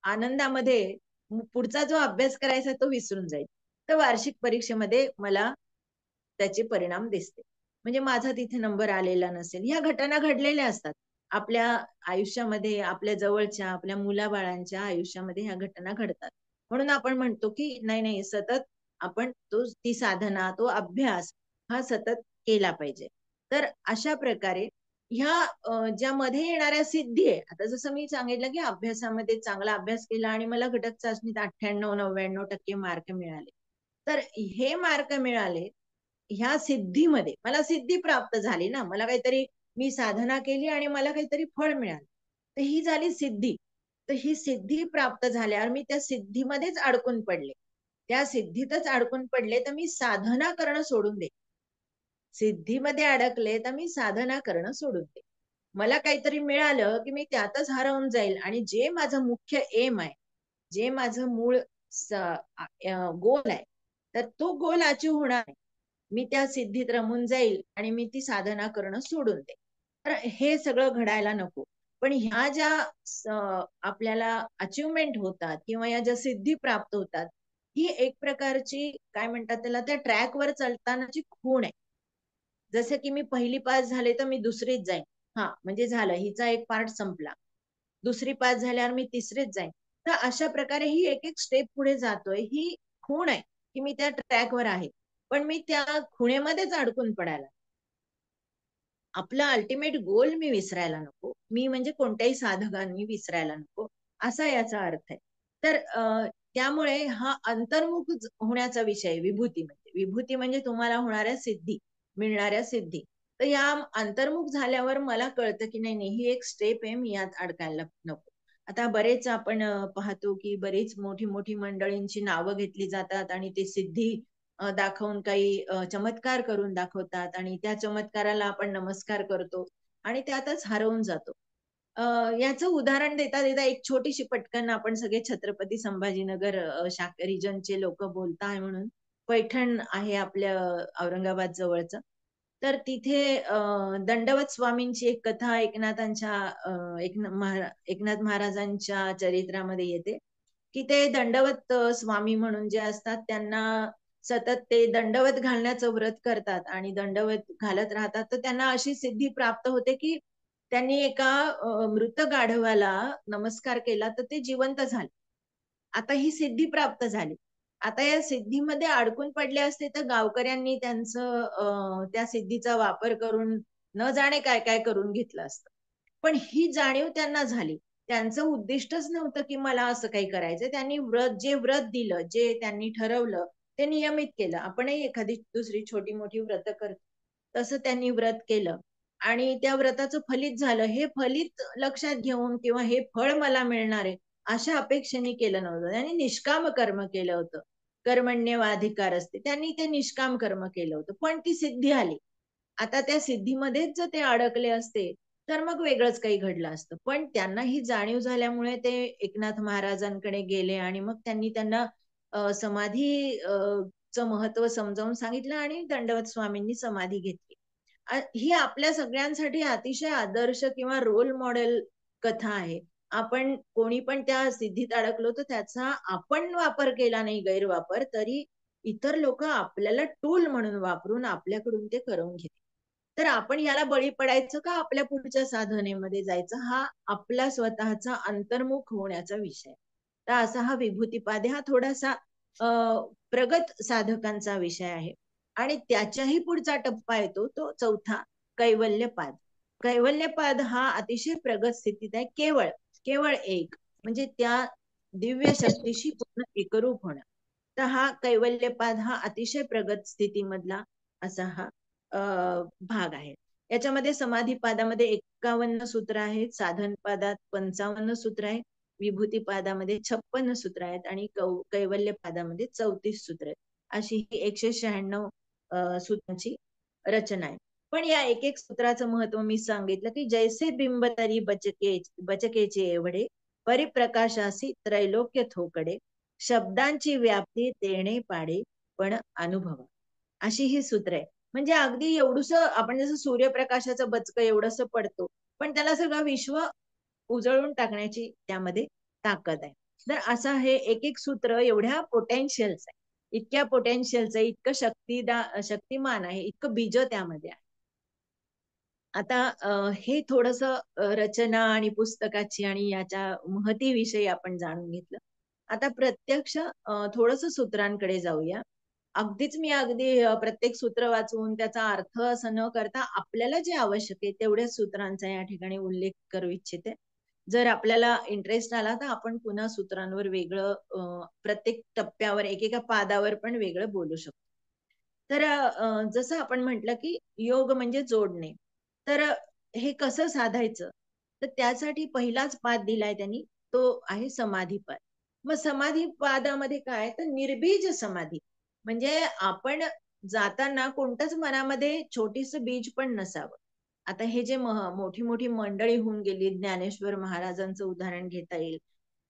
आनंदामध्ये पुढचा जो अभ्यास करायचा तो विसरून जाईल. तर वार्षिक परीक्षेमध्ये मला त्याचे परिणाम दिसते. म्हणजे माझा तिथे नंबर आलेला नसेल. ह्या घटना घडलेल्या असतात. आपल्या आयुष्यामध्ये, आपल्या जवळच्या, आपल्या मुलाबाळांच्या आयुष्यामध्ये ह्या घटना घडतात. म्हणून आपण म्हणतो, की नाही, सतत आपण ती साधना, तो अभ्यास हा सतत केला पाहिजे. तर अशा प्रकारे ह्या ज्या मध्ये येणाऱ्या सिद्धी आहे, आता जसं मी सांगितलं, की अभ्यासामध्ये चांगला अभ्यास केला आणि मला घटक चाचणीत 98-99% मार्क मिळाले. तर हे मार्क मिळाले ह्या सिद्धीमध्ये मला सिद्धी प्राप्त झाली ना. मला काहीतरी मी साधना केली आणि मला काहीतरी फळ मिळालं. तर ही झाली सिद्धी. तर ही सिद्धी प्राप्त झाल्यावर मी त्या सिद्धीमध्येच अडकून पडले. त्या सिद्धीतच अडकून पडले तर मी साधना करणं सोडून दे. सिद्धीमध्ये अडकले तर मी साधना करणं सोडून दे. मला काहीतरी मिळालं की मी त्यातच हरवून जाईल आणि जे माझं मुख्य एम आहे, जे माझं मूळ गोल आहे, तर तो गोल अचीव्ह होणार नाही. मी त्या सिद्धीत रमून जाईल आणि मी ती साधना करणं सोडून दे. तर हे सगळं घडायला नको. पण ह्या ज्या आपल्याला अचिव्हमेंट होतात किंवा या ज्या सिद्धी प्राप्त होतात, ही एक प्रकारची काय म्हणतात त्याला, त्या ट्रॅकवर चालतानाची खूण आहे. जसं की मी पहिली पास झाले तर मी दुसरीत जाईन. हा म्हणजे झालं, हिचा एक पार्ट संपला. दुसरी पास झाल्यावर मी तिसरीत जाईन. तर अशा प्रकारे ही एक एक स्टेप पुढे जातोय. ही खूण आहे की मी त्या ट्रॅकवर आहे. पण मी त्या खुणेमध्येच अडकून पडायला. आपला अल्टिमेट गोल मी विसरायला नको. मी म्हणजे कोणत्याही साधकांनी विसरायला नको, असा याचा अर्थ आहे. तर त्यामुळे हा अंतर्मुख होण्याचा विषय विभूती म्हणजे. विभूती म्हणजे तुम्हाला होणाऱ्या सिद्धी, मिळणाऱ्या सिद्धी. तर या अंतर्मुख झाल्यावर मला कळतं की नाही, ही एक स्टेप आहे, मी यात अडकायला नको. आता बरेच आपण पाहतो की बरीच मोठी मोठी मंडळींची नावं घेतली जातात आणि ते सिद्धी दाखवून काही चमत्कार करून दाखवतात आणि त्या चमत्काराला आपण नमस्कार करतो आणि त्यातच हरवून जातो. याचं उदाहरण देता देता एक छोटीशी पटकन, आपण सगळे छत्रपती संभाजीनगर रिजनचे लोक बोलताय म्हणून, पैठण आहे आपल्या औरंगाबाद जवळचं. तर तिथे दंडवत स्वामींची एक कथा एकनाथ महाराजांच्या चरित्रामध्ये येते, की ते दंडवत स्वामी म्हणून जे असतात त्यांना सतत ते दंडवत घालण्याचं व्रत करतात आणि दंडवत घालत राहतात. तर त्यांना अशी सिद्धी प्राप्त होते की त्यांनी एका मृत गाढवाला नमस्कार केला तर ते जिवंत झाले. आता ही सिद्धी प्राप्त झाली. आता या सिद्धीमध्ये अडकून पडले असते तर गावकऱ्यांनी त्या सिद्धीचा वापर करून न जाणे काय काय करून घेतलं असतं. पण ही जाणीव त्यांना झाली. त्यांचं उद्दिष्टच नव्हतं की मला असं काही करायचं. त्यांनी जे व्रत दिलं, जे त्यांनी ठरवलं, ते नियमित केलं. आपणही एखादी दुसरी छोटी मोठी व्रत करतो, तसं त्यांनी व्रत केलं आणि त्या व्रताचं फलित झालं. हे फलित लक्षात घेऊन किंवा हे फळ मला मिळणार आहे अशा अपेक्षेने केलं नव्हतं. त्यांनी निष्काम कर्म केलं होतं. कर्मण्येवाधिकार असते, त्यांनी ते निष्काम कर्म केलं होतं. पण ती सिद्धी आली. आता त्या सिद्धीमध्येच जर ते अडकले असते तर मग वेगळंच काही घडलं असतं. पण त्यांना ही जाणीव झाल्यामुळे ते एकनाथ महाराजांकडे गेले आणि मग त्यांनी त्यांना समाधी चं महत्व समजावून सांगितलं आणि दंडवत स्वामींनी समाधी घेतली. ही आपल्या सगळ्यांसाठी अतिशय आदर्श किंवा रोल मॉडेल कथा आहे. आपण कोणी पण त्या सिद्धीत अडकलो तर त्याचा आपण वापर केला नाही, गैरवापर, तरी इतर लोक आपल्याला टूल म्हणून वापरून आपल्याकडून ते करवून घेतील. तर आपण याला बळी पडायचं का आपल्या पुढच्या साधनेमध्ये जायचं, हा आपला स्वतःचा अंतर्मुख होण्याचा विषय. तर असा हा विभूतीपाद हा थोडासा प्रगत साधकांचा विषय आहे. आणि त्याच्याही पुढचा टप्पा येतो तो चौथा, कैवल्यपाद. कैवल्यपाद हा अतिशय प्रगत स्थितीत आहे. केवळ केवळ एक म्हणजे त्या दिव्य शक्तीशी पूर्ण एकरूप होणं. तर हा कैवल्यपाद हा अतिशय प्रगत स्थितीमधला असा हा भाग आहे. याच्यामध्ये समाधीपादामध्ये 51 सूत्र आहेत, साधनपादात 55 सूत्र आहेत, विभूतीपादामध्ये 56 सूत्र आहेत आणि कैवल्यपादामध्ये 34 सूत्र आहेत. अशी ही 196 सूत्रांची रचना आहे. पण या एक एक सूत्राचं महत्व मी सांगितलं की जैसे बिंब तरी बचकेचे एवढे, परिप्रकाशासी त्रैलोक्य थोकडे, शब्दांची व्याप्ती तेणे पाडे पण अनुभव. अशी ही सूत्र आहे. म्हणजे अगदी एवढूस आपण जसं सूर्यप्रकाशाचं बचकं एवढंस पडतो, पण त्याला सगळं विश्व उजळून टाकण्याची त्यामध्ये ताकद आहे. तर असं हे एक एक सूत्र एवढ्या पोटेन्शियलचं आहे, इतक्या पोटेन्शियलचं आहे, इतकं शक्तिमान आहे, इतकं बीज त्यामध्ये आहे. आता हे थोडस रचना आणि पुस्तकाची आणि याच्या महतीविषयी आपण जाणून घेतलं. आता प्रत्यक्ष थोडस सूत्रांकडे जाऊया. अगदी प्रत्येक सूत्र वाचून त्याचा अर्थ असं न करता आपल्याला जे आवश्यक आहे तेवढ्याच सूत्रांचा या ठिकाणी उल्लेख करू इच्छिते. जर आपल्याला इंटरेस्ट आला तर आपण पुन्हा सूत्रांवर वेगळं प्रत्येक टप्प्यावर एकेका पादावर पण वेगळं बोलू शकतो. तर जसं आपण म्हटलं की योग म्हणजे जोडणे. तर हे कसं साधायचं? तर त्यासाठी पहिलाच पाद दिलाय त्यांनी, तो आहे समाधीपाद. मग समाधीपादामध्ये काय, तर निर्बीज समाधी. म्हणजे आपण जाताना कोणतंच मनामध्ये छोटीस बीज पण नसावं. आता हे जे मोठी मोठी मंडळी होऊन गेली, ज्ञानेश्वर महाराजांचं उदाहरण घेता येईल.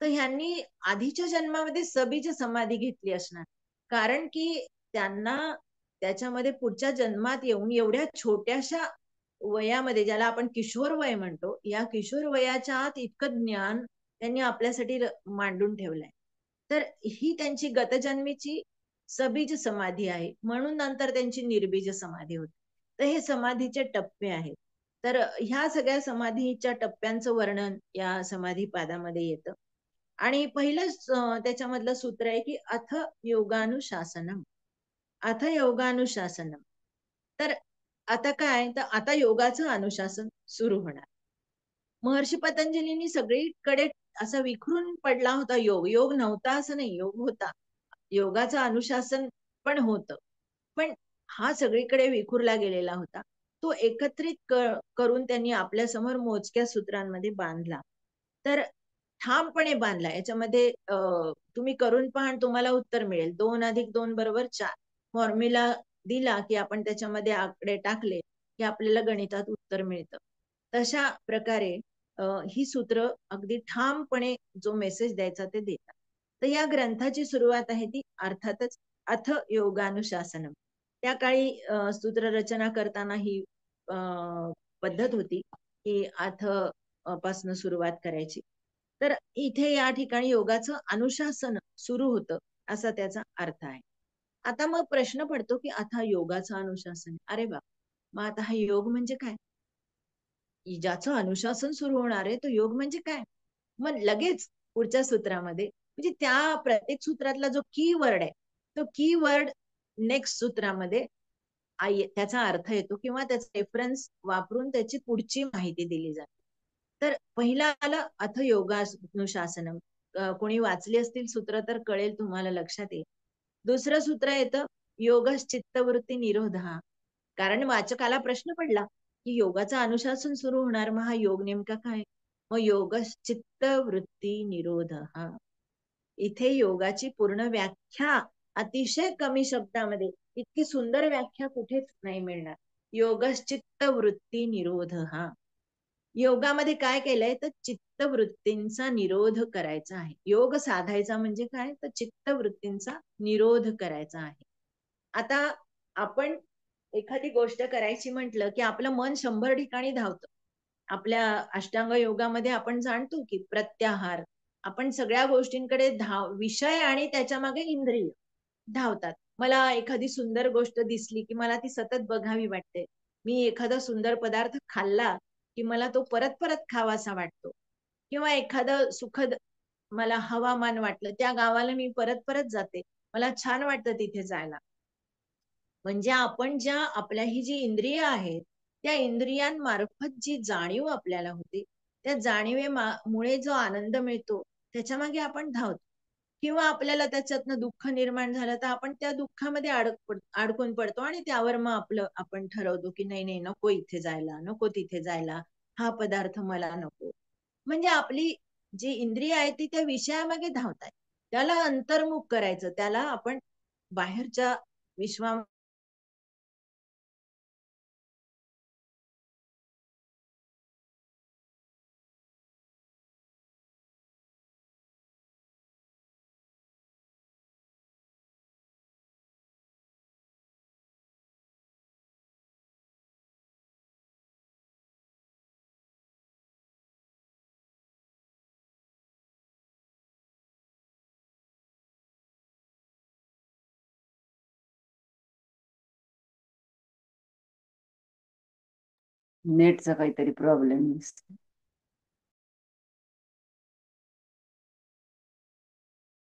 तर ह्यांनी आधीच्या जन्मामध्ये सबीज समाधी घेतली असणार. कारण की त्यांना त्याच्यामध्ये पुढच्या जन्मात येऊन एवढ्या छोट्याशा वयामध्ये, ज्याला आपण किशोर वय म्हणतो, या किशोर वयाच्या आत इतकं ज्ञान त्यांनी आपल्यासाठी मांडून ठेवलंय. तर ही त्यांची गतजन्मीची सबीज समाधी आहे. म्हणून नंतर त्यांची निर्बीज समाधी होते. तर हे समाधीचे टप्पे आहेत. तर ह्या सगळ्या समाधीच्या टप्प्यांचं वर्णन या समाधी पादामध्ये येतं. आणि पहिलंच त्याच्यामधलं सूत्र आहे की अथ योगानुशासनम. अथ योगानुशासनम. तर आता काय, तर आता योगाचं अनुशासन सुरू होणार. महर्षी पतंजलींनी सगळीकडे असा विखरून पडला होता योग. योग नव्हता असं नाही, योग होता. योगाचं अनुशासन पण होतं. पण हा सगळीकडे विखुरला गेलेला होता. तो एकत्रित करून त्यांनी आपल्या समोर मोजक्या सूत्रांमध्ये बांधला. तर ठामपणे बांधला. याच्यामध्ये तुम्ही करून पहा आणि तुम्हाला उत्तर मिळेल. 2+2 = 4 फॉर्म्युला दिला की आपण त्याच्यामध्ये आकडे टाकले की आपल्याला गणितात उत्तर मिळतं. तशा प्रकारे ही सूत्र अगदी ठामपणे जो मेसेज द्यायचा ते देतात. तर या ग्रंथाची सुरुवात आहे ती अर्थातच अथ योगानुशासनम. त्या काळी सूत्र रचना करताना ही अ, पद्धत होती की अथ पासून सुरुवात करायची. तर इथे या ठिकाणी योगाचं अनुशासन सुरू होतं, असा त्याचा अर्थ आहे. आता मग प्रश्न पडतो की आता योगाचं अनुशासन, अरे बाप, मग आता हा योग म्हणजे काय? ज्याचं अनुशासन सुरू होणार आहे तो योग म्हणजे काय? मग लगेच पुढच्या सूत्रामध्ये, म्हणजे त्या प्रत्येक सूत्रातला जो की वर्ड आहे, तो की वर्ड नेक्स्ट सूत्रामध्ये त्याचा अर्थ येतो किंवा त्याचा रेफरन्स वापरून त्याची पुढची माहिती दिली जाते. तर पहिला आलं अथ योगानुशासनम. कोणी वाचली असतील सूत्र तर कळेल तुम्हाला, लक्षात येईल. दुसरं सूत्र येतं योगश्चित्तवृत्ती निरोध. कारण वाचकाला प्रश्न पडला की योगाचं अनुशासन सुरू होणार, मग हा योग नेमका काय? मग योगश्चित्तवृत्ती निरोध. इथे योगाची पूर्ण व्याख्या अतिशय कमी शब्दामध्ये, इतकी सुंदर व्याख्या कुठेच नाही मिळणार. योगश्चित्त वृत्ती निरोध. योगामध्ये काय केलंय, तर चित्तवृत्तींचा निरोध करायचा आहे. योग साधायचा म्हणजे काय, तर चित्तवृत्तींचा निरोध करायचा आहे. आता आपण एखादी गोष्ट करायची म्हटलं की आपलं मन 100 ठिकाणी धावतं. आपल्या अष्टांग योगामध्ये आपण जाणतो की प्रत्याहार, आपण सगळ्या गोष्टींकडे विषय आणि त्याच्या मागे इंद्रिय धावतात. मला एखादी सुंदर गोष्ट दिसली की मला ती सतत बघावी वाटते. मी एखादा सुंदर पदार्थ खाल्ला की मला तो परत परत खावासा वाटतो. किंवा एखादं सुखद मला हवामान वाटलं, त्या गावाला मी परत परत जाते. मला छान वाटतं तिथे जायला. म्हणजे आपण ज्या आपल्या ही जी इंद्रिय आहेत, त्या इंद्रियांमार्फत जी जाणीव आपल्याला होते, त्या जाणीवेमुळे जो आनंद मिळतो, त्याच्या मागे आपण धावतो. किंवा आपल्याला त्याच्यातनं दुःख निर्माण झालं, तर आपण त्या दुःखामध्ये अडकून पडतो आणि त्यावर मग आपण ठरवतो की नाही नाही, नको इथे जायला, नको तिथे जायला, हा पदार्थ मला नको. म्हणजे आपली जी इंद्रिय आहे ती त्या विषयामागे धावतात. त्याला अंतर्मुख करायचं, त्याला आपण बाहेरच्या विश्वा नेटचा काहीतरी प्रॉब्लेम दिसतो.